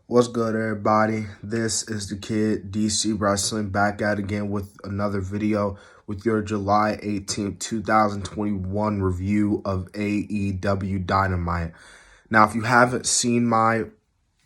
What's good, everybody? This is the Kid DC Wrestling back at again with another video with your July 18th, 2021 review of AEW Dynamite. Now, if you haven't seen my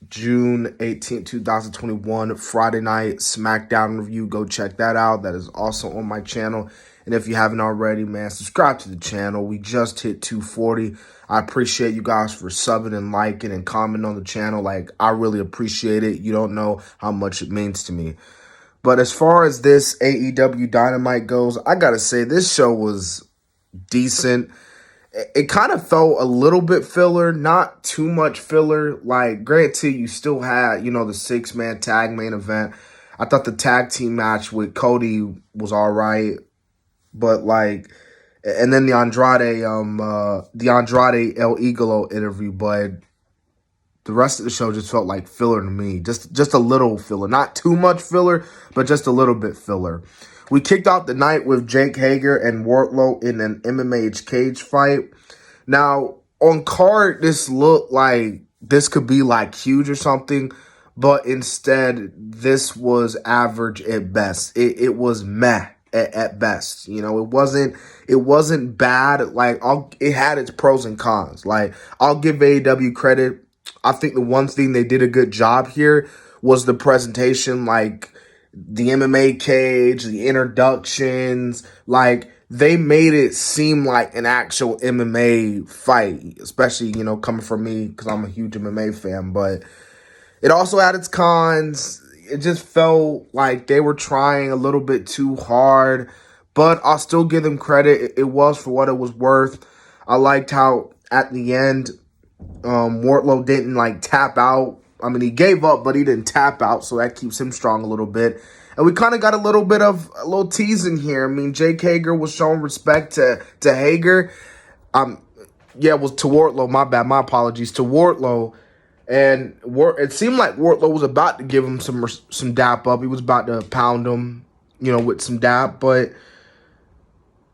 June 18th, 2021 Friday night SmackDown review, go check that out. That is also on my channel. And if you haven't already, man, subscribe to the channel. We just hit 240. I appreciate you guys for subbing and liking and commenting on the channel. Like, I really appreciate it. You don't know how much it means to me. But as far as this AEW Dynamite goes, I gotta say, this show was decent. It kind of felt a little bit filler, not too much filler. Like, granted, you still had, the 6-man tag main event. I thought the tag team match with Cody was all right. But and then the Andrade El Igolo interview, but the rest of the show just felt like filler to me. Just a little filler, not too much filler, but just a little bit filler. We kicked off the night with Jake Hager and Wardlow in an MMA cage fight. Now on card, this looked like this could be like huge or something, but instead this was average at best. It was meh. At best, it wasn't bad. Like, it had its pros and cons. Like, I'll give AEW credit. I think the one thing they did a good job here was the presentation, like the MMA cage, the introductions. Like, they made it seem like an actual MMA fight, especially, coming from me because I'm a huge MMA fan. But it also had its cons. It just felt like they were trying a little bit too hard, but I'll still give them credit. It was for what it was worth. I liked how at the end, Wardlow didn't tap out. I mean, he gave up, but he didn't tap out, so that keeps him strong a little bit. And we kind of got a little teasing here. I mean, Jake Hager was showing respect to Hager. It was to Wardlow. My bad. My apologies to Wardlow. And it seemed like Wardlow was about to give him some dap up. He was about to pound him, with some dap. But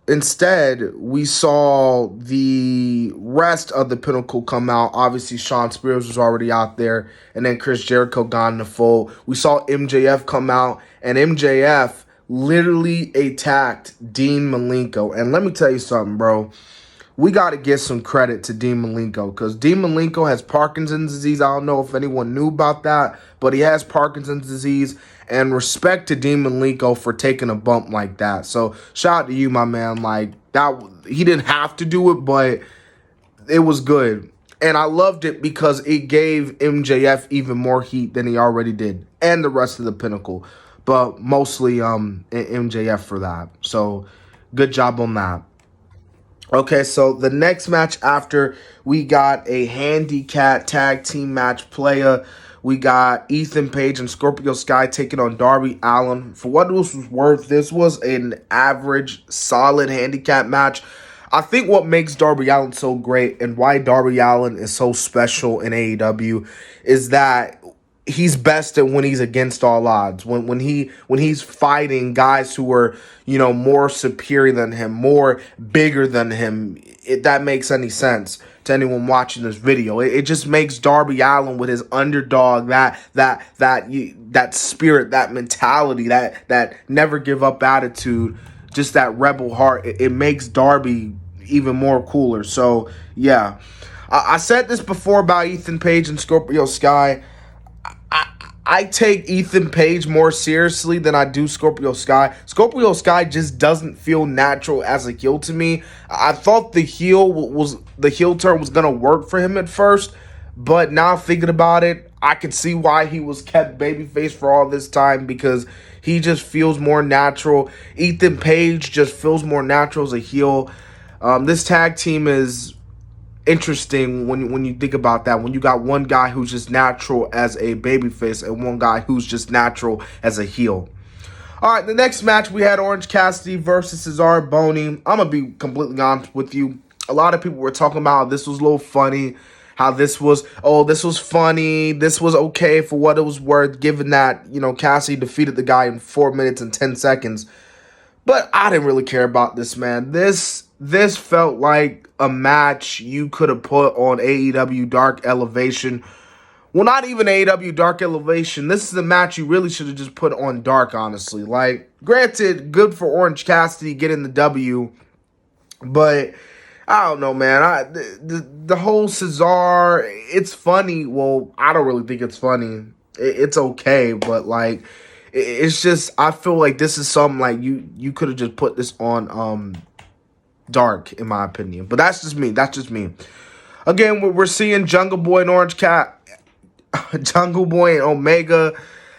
instead, we saw the rest of the Pinnacle come out. Obviously, Shawn Spears was already out there. And then Chris Jericho got in the fold. We saw MJF come out. And MJF literally attacked Dean Malenko. And let me tell you something, bro. We got to give some credit to Dean Malenko because Dean Malenko has Parkinson's disease. I don't know if anyone knew about that, but he has Parkinson's disease. And respect to Dean Malenko for taking a bump like that. So shout out to you, my man. Like, that, he didn't have to do it, but it was good. And I loved it because it gave MJF even more heat than he already did, and the rest of the Pinnacle, but mostly MJF for that. So good job on that. Okay, so the next match after, we got a handicap tag team match playa. We got Ethan Page and Scorpio Sky taking on Darby Allin. For what this was worth, this was an average, solid handicap match. I think what makes Darby Allin so great and why Darby Allin is so special in AEW is that he's best at when he's against all odds. When he's fighting guys who are, more superior than him, more bigger than him, if that makes any sense to anyone watching this video. It just makes Darby Allin with his underdog, that spirit, that mentality, that never give up attitude, just that rebel heart. It makes Darby even more cooler. So yeah, I said this before about Ethan Page and Scorpio Sky. I take Ethan Page more seriously than I do Scorpio Sky. Scorpio Sky just doesn't feel natural as a heel to me. I thought the heel turn was gonna work for him at first, but now thinking about it, I can see why he was kept babyface for all this time, because he just feels more natural. Ethan Page just feels more natural as a heel. This tag team is interesting when you think about that, when you got one guy who's just natural as a babyface and one guy who's just natural as a heel. All right, the next match, we had Orange Cassidy versus Cesaro Boney. I'm going to be completely honest with you. A lot of people were talking about this was a little funny, how this was funny, this was okay for what it was worth, given that, Cassidy defeated the guy in 4 minutes and 10 seconds. But I didn't really care about this, man. This felt like a match you could have put on AEW Dark Elevation Well, not even AEW Dark Elevation. This is a match you really should have just put on Dark, honestly. Like, granted, good for Orange Cassidy getting the W, but I don't know, man. The whole Cesar, it's funny. Well, I don't really think it's funny. It's okay, but like, it's just, I feel like this is something like you could have just put this on Dark, in my opinion. But that's just me. That's just me. Again, we're seeing Jungle Boy and Orange Cat. Jungle Boy and Omega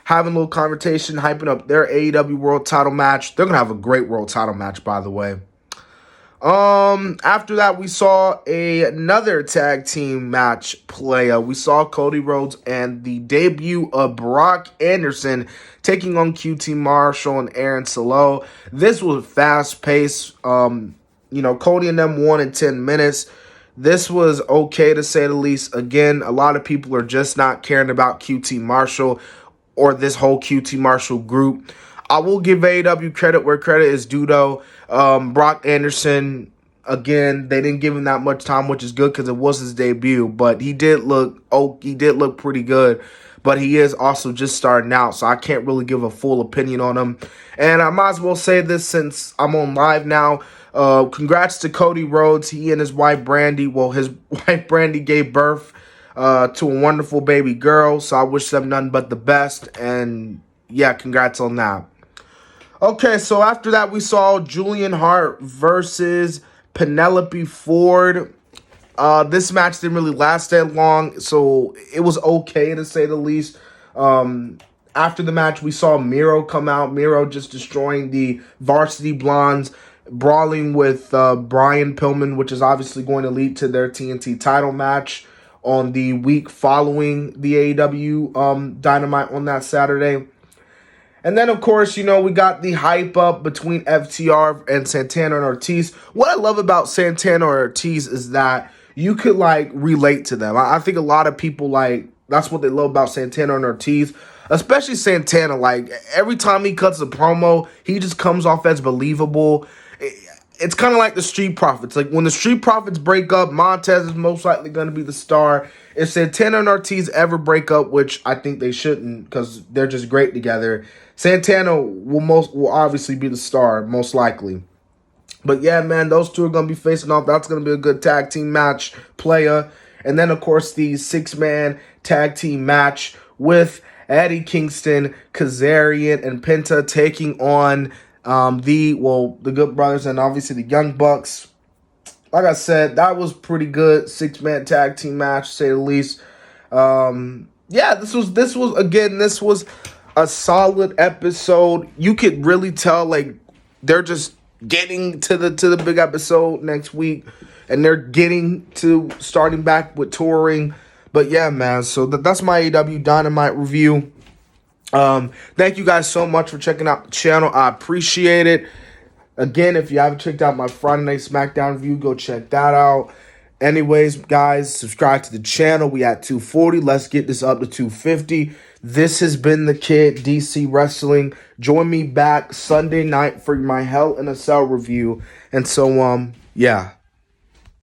having a little conversation, hyping up their AEW World Title match. They're gonna have a great World Title match, by the way. After that, we saw another tag team match play. We saw Cody Rhodes and the debut of Brock Anderson taking on QT Marshall and Aaron Solo. This was fast paced. Cody and them won in 10 minutes. This was okay, to say the least. Again, a lot of people are just not caring about QT Marshall or this whole QT Marshall group. I will give AEW credit where credit is due, though. Brock Anderson, again, they didn't give him that much time, which is good because it was his debut. But he did look pretty good. But he is also just starting out, so I can't really give a full opinion on him. And I might as well say this since I'm on live now. Congrats to Cody Rhodes. He and his wife Brandy, his wife Brandy gave birth to a wonderful baby girl. So I wish them nothing but the best. And yeah, congrats on that. Okay, so after that, we saw Julian Hart versus Penelope Ford. This match didn't really last that long, so it was okay, to say the least. After the match, we saw Miro come out. Miro just destroying the Varsity Blondes, brawling with Brian Pillman, which is obviously going to lead to their TNT title match on the week following the AEW Dynamite on that Saturday. And then, of course, we got the hype up between FTR and Santana and Ortiz. What I love about Santana or Ortiz is that you could, relate to them. I think a lot of people, that's what they love about Santana and Ortiz. Especially Santana. Every time he cuts a promo, he just comes off as believable. It's kind of like the Street Profits. When the Street Profits break up, Montez is most likely going to be the star. If Santana and Ortiz ever break up, which I think they shouldn't because they're just great together, Santana will obviously be the star, most likely. But yeah, man, those two are going to be facing off. That's going to be a good tag team match, playa. And then, of course, the 6-man tag team match with Eddie Kingston, Kazarian, and Penta taking on the Good Brothers and obviously the Young Bucks. Like I said, that was pretty good 6-man tag team match, to say the least. This was a solid episode. You could really tell they're just getting to the big episode next week, and they're getting to starting back with touring. But yeah, man, so that's my AEW Dynamite review. Thank you guys so much for checking out the channel. I appreciate it. Again, if you haven't checked out my Friday Night SmackDown review, go check that out. Anyways, guys, subscribe to the channel. We at 240. Let's get this up to 250. This has been the Kid, DC Wrestling. Join me back Sunday night for my Hell in a Cell review. And so, yeah.